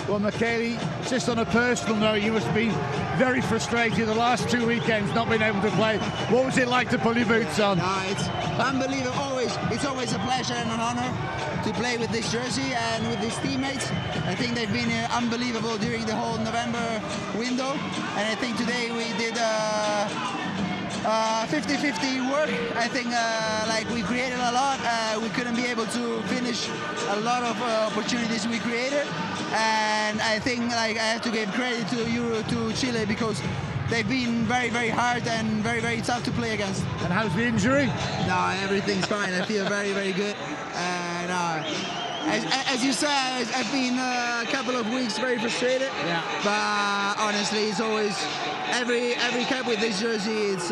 Well, Michele, just on a personal note, you must have been very frustrated the last 2 weekends not being able to play. What was it like to pull your boots on? It's unbelievable. It's always a pleasure and an honor to play with this jersey and with these teammates. I think they've been unbelievable during the whole November window, and I think today we did 50-50 work. I think we created a lot. We couldn't be able to finish a lot of opportunities we created, and I think I have to give credit to Chile because they've been very, very hard and very, very tough to play against. And how's the injury? No, everything's fine. I feel very, very good. And as you said, I've been a couple of weeks very frustrated. Yeah. But honestly, it's always every cap with this jersey. It's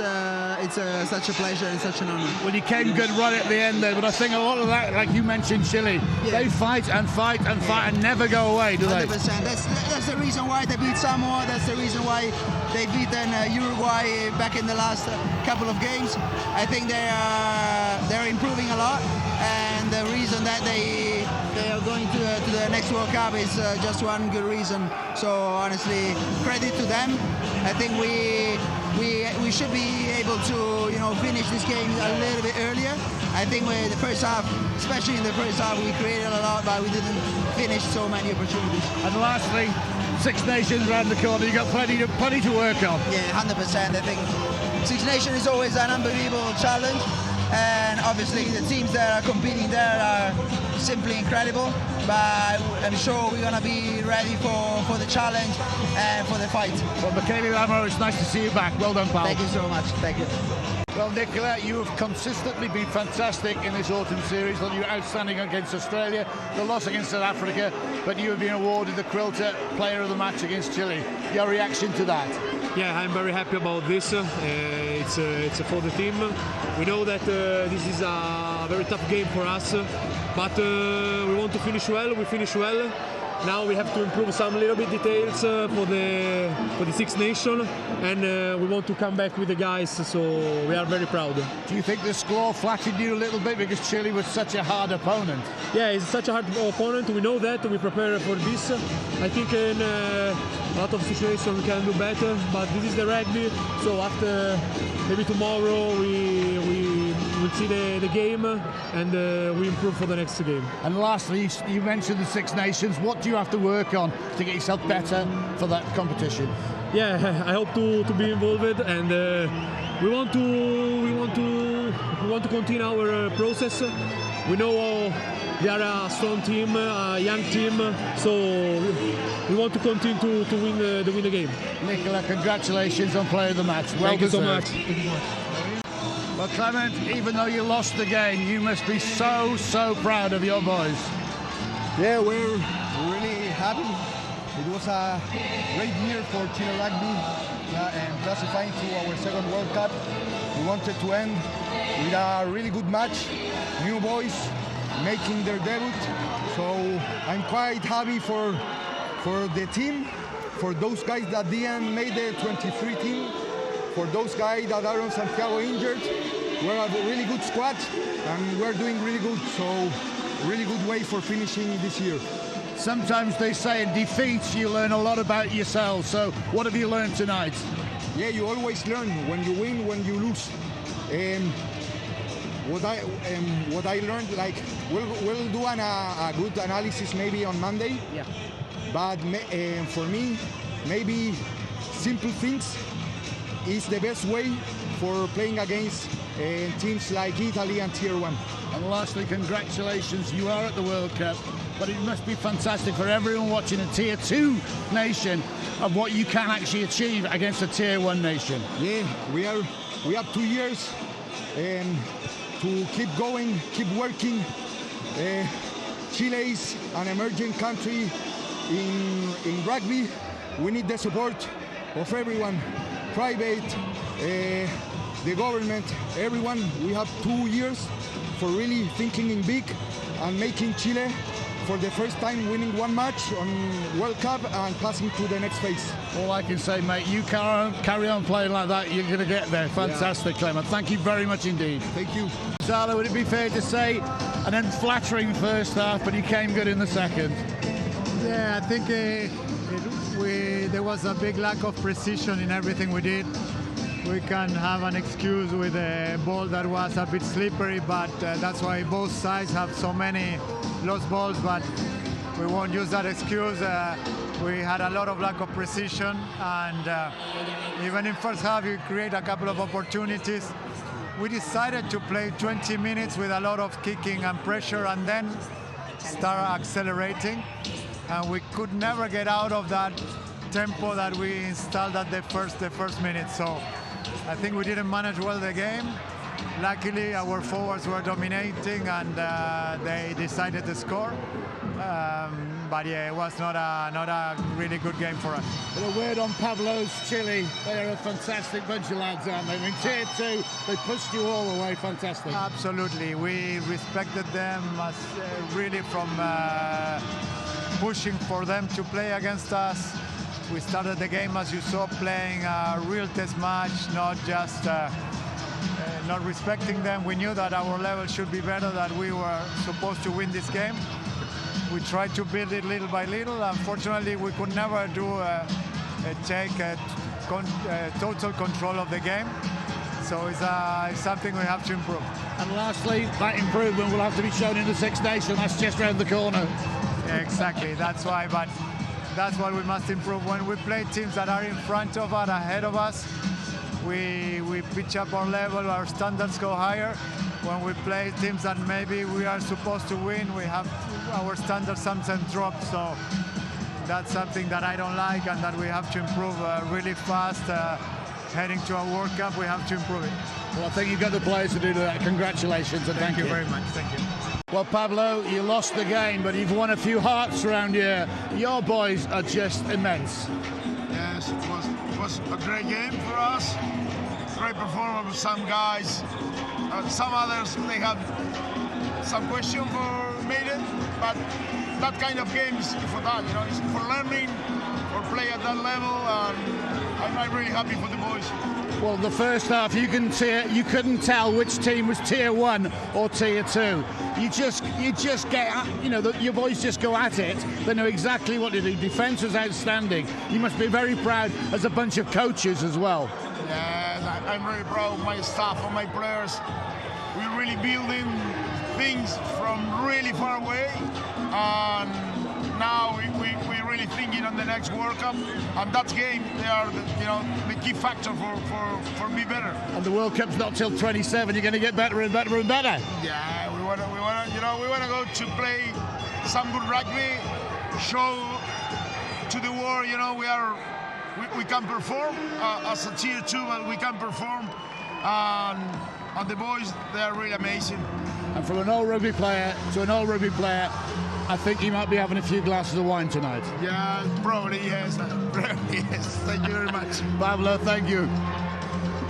such a pleasure and such an honor. Well, you came good right at the end there, but I think a lot of that, like you mentioned, Chile, they fight and fight and fight and never go away, do they? 100%. That's the reason why they beat Samoa. That's the reason why they've beaten Uruguay back in the last couple of games. I think they're improving a lot, and the reason that they are going to the next World Cup is just one good reason. So honestly, credit to them. I think we should be able to finish this game a little bit earlier. I think the first half, especially in the first half, we created a lot, but we didn't finish so many opportunities. And lastly, Six Nations around the corner. You got plenty to work on. Yeah, 100%. I think Six Nations is always an unbelievable challenge, and obviously the teams that are competing there are simply incredible. But I'm sure we're gonna be ready for the challenge and for the fight. Well, Michele Lamro, it's nice to see you back. Well done, pal. Thank you so much. Thank you. Well, Nicola, you have consistently been fantastic in this autumn series. You were outstanding against Australia, the loss against South Africa, but you have been awarded the Quilter Player of the Match against Chile. Your reaction to that? Yeah, I'm very happy about this. It's for the team. We know that this is a very tough game for us, but we want to finish well. We finish well. Now we have to improve some little bit details for the Six Nations, and we want to come back with the guys, so we are very proud. Do you think the score flattered you a little bit because Chile was such a hard opponent? Yeah, it's such a hard opponent. We know that. We prepare for this. I think in a lot of situations we can do better, but this is the rugby, so after maybe tomorrow we'll see the game and we improve for the next game. And lastly, you mentioned the Six Nations. What do you have to work on to get yourself better for that competition? Yeah, I hope to be involved, and we want to continue our process. We know they are a strong team, a young team, so we want to continue to win the game. Nicola, congratulations on Player of the Match. Well Thank you so deserved. much. Thank you so much. Well, Clement, even though you lost the game, you must be so proud of your boys. Yeah, we're really happy. It was a great year for Chile Rugby and classifying to our second World Cup. We wanted to end with a really good match. New boys making their debut. So I'm quite happy for the team, for those guys that didn't make the 23 team, for those guys that are on Santiago injured. We're a really good squad and we're doing really good. So really good way for finishing this year. Sometimes they say in defeats you learn a lot about yourself. So what have you learned tonight? Yeah, you always learn when you win, when you lose. And what I learned, like we'll do a good analysis maybe on Monday. Yeah. But for me, maybe simple things is the best way for playing against teams like Italy and Tier 1. And lastly, congratulations, you are at the World Cup, but it must be fantastic for everyone watching a Tier 2 nation of what you can actually achieve against a Tier 1 nation. Yeah, we have 2 years to keep going, keep working. Chile is an emerging country in rugby. We need the support of everyone, private, the government, everyone. We have 2 years for really thinking in big and making Chile for the first time winning one match on World Cup and passing to the next phase. All I can say, mate, you carry on playing like that, you're going to get there. Fantastic, yeah. Clement. Thank you very much indeed. Thank you. Sala, would it be fair to say an unflattering first half, but he came good in the second? Yeah, I think there was a big lack of precision in everything we did. We can have an excuse with a ball that was a bit slippery, but that's why both sides have so many lost balls, but we won't use that excuse. We had a lot of lack of precision, and even in first half, we create a couple of opportunities. We decided to play 20 minutes with a lot of kicking and pressure, and then start accelerating. And we could never get out of that tempo that we installed at the first minute. So I think we didn't manage well the game. Luckily, our forwards were dominating, and they decided to score. But yeah, it was not a really good game for us. But a word on Pablo's Chile. They are a fantastic bunch of lads, aren't they? I mean, tier 2, they pushed you all the way. Fantastic. Absolutely. We respected them as really from pushing for them to play against us. We started the game, as you saw, playing a real test match, not just not respecting them. We knew that our level should be better, that we were supposed to win this game. We tried to build it little by little. Unfortunately, we could never take total control of the game. So it's something we have to improve. And lastly, that improvement will have to be shown in the Six Nations. That's just round the corner. Yeah, exactly. That's why. But that's what we must improve. When we play teams that are in front of us, ahead of us, we pitch up our level, our standards go higher. When we play teams that maybe we are supposed to win, we have our standards sometimes drop. So that's something that I don't like, and that we have to improve really fast. Heading to a World Cup, we have to improve it. Well, I think you've got the players to do that. Congratulations, and thank you very much. Thank you. Well, Pablo, you lost the game, but you've won a few hearts around here. Your boys are just immense. Yes, it was a great game for us. Great performance of some guys. Some others, they have some question for Maiden, but that kind of game is for that, you know, it's for learning, for play at that level, and I'm really happy for the boys. Well, the first half, you couldn't tell which team was tier 1 or tier 2. You just get, you know, your boys just go at it. They know exactly what to do. Defence was outstanding. You must be very proud as a bunch of coaches as well. Yeah, I'm really proud of my staff and my players. We're really building things from really far away, and now we're really thinking on the next World Cup, and that game, they are the key factor for me better. And the World Cup's not till 27. You're going to get better and better and better. Yeah, we want to go to play some good rugby, show to the world, you know, we can perform as a tier 2, but we can perform, and the boys, they are really amazing. And from an old rugby player to an old rugby player, I think you might be having a few glasses of wine tonight. Yeah, probably yes. Probably yes. Thank you very much. Pablo, thank you.